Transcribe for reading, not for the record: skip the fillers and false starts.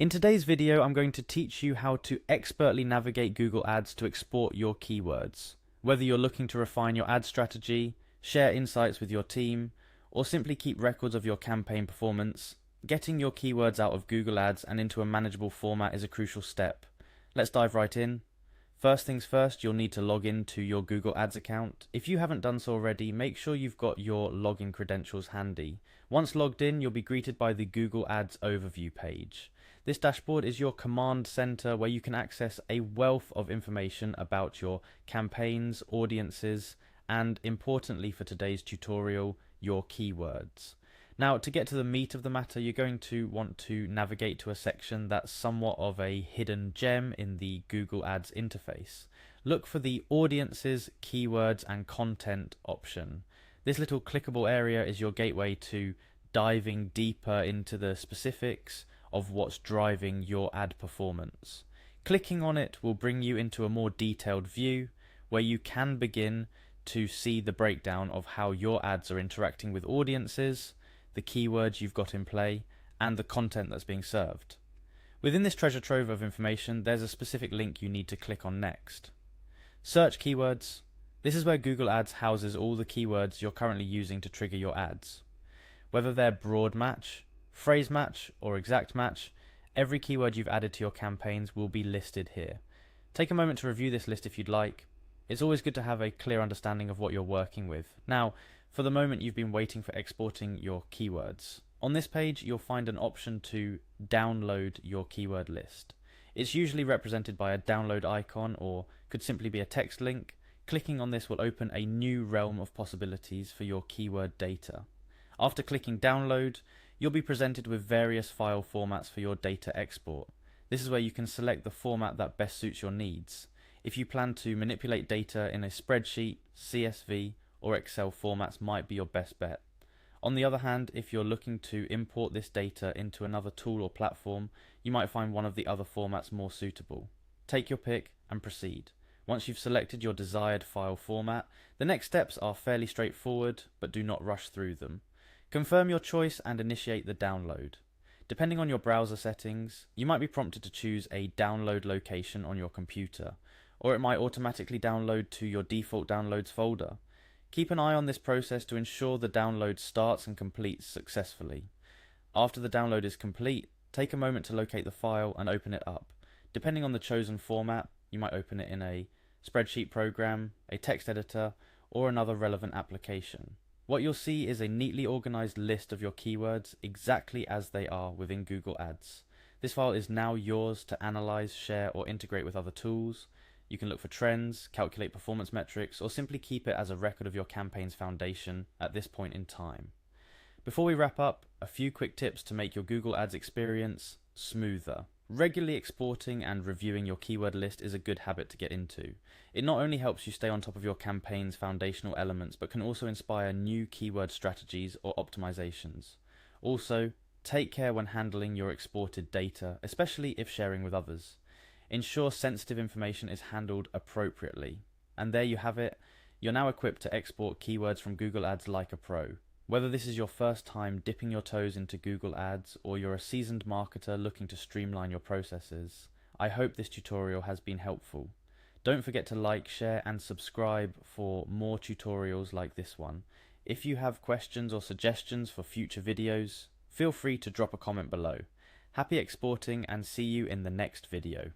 In today's video, I'm going to teach you how to expertly navigate Google Ads to export your keywords. Whether you're looking to refine your ad strategy, share insights with your team, or simply keep records of your campaign performance, getting your keywords out of Google Ads and into a manageable format is a crucial step. Let's dive right in. First things first, you'll need to log in to your Google Ads account. If you haven't done so already, make sure you've got your login credentials handy. Once logged in, you'll be greeted by the Google Ads overview page. This dashboard is your command center where you can access a wealth of information about your campaigns, audiences, and importantly for today's tutorial, your keywords. Now, to get to the meat of the matter, you're going to want to navigate to a section that's somewhat of a hidden gem in the Google Ads interface. Look for the Audiences, Keywords, and Content option. This little clickable area is your gateway to diving deeper into the specifics of what's driving your ad performance. Clicking on it will bring you into a more detailed view where you can begin to see the breakdown of how your ads are interacting with audiences, the keywords you've got in play, and the content that's being served. Within this treasure trove of information, there's a specific link you need to click on next. Search keywords. This is where Google Ads houses all the keywords you're currently using to trigger your ads. Whether they're broad match, phrase match, or exact match, every keyword you've added to your campaigns will be listed here. Take a moment to review this list if you'd like. It's always good to have a clear understanding of what you're working with. Now, for the moment you've been waiting for exporting your keywords. On this page, you'll find an option to download your keyword list. It's usually represented by a download icon or could simply be a text link. Clicking on this will open a new realm of possibilities for your keyword data. After clicking download, you'll be presented with various file formats for your data export. This is where you can select the format that best suits your needs. If you plan to manipulate data in a spreadsheet, CSV, or Excel formats might be your best bet. On the other hand, if you're looking to import this data into another tool or platform, you might find one of the other formats more suitable. Take your pick and proceed. Once you've selected your desired file format, the next steps are fairly straightforward, but do not rush through them. Confirm your choice and initiate the download. Depending on your browser settings, you might be prompted to choose a download location on your computer, or it might automatically download to your default downloads folder. Keep an eye on this process to ensure the download starts and completes successfully. After the download is complete, take a moment to locate the file and open it up. Depending on the chosen format, you might open it in a spreadsheet program, a text editor, or another relevant application. What you'll see is a neatly organized list of your keywords exactly as they are within Google Ads. This file is now yours to analyze, share, or integrate with other tools. You can look for trends, calculate performance metrics, or simply keep it as a record of your campaign's foundation at this point in time. Before we wrap up, a few quick tips to make your Google Ads experience smoother. Regularly exporting and reviewing your keyword list is a good habit to get into. It not only helps you stay on top of your campaign's foundational elements, but can also inspire new keyword strategies or optimizations. Also, take care when handling your exported data, especially if sharing with others. Ensure sensitive information is handled appropriately. And there you have it. You're now equipped to export keywords from Google Ads like a pro. Whether this is your first time dipping your toes into Google Ads or you're a seasoned marketer looking to streamline your processes, I hope this tutorial has been helpful. Don't forget to like, share, and subscribe for more tutorials like this one. If you have questions or suggestions for future videos, feel free to drop a comment below. Happy exporting and see you in the next video.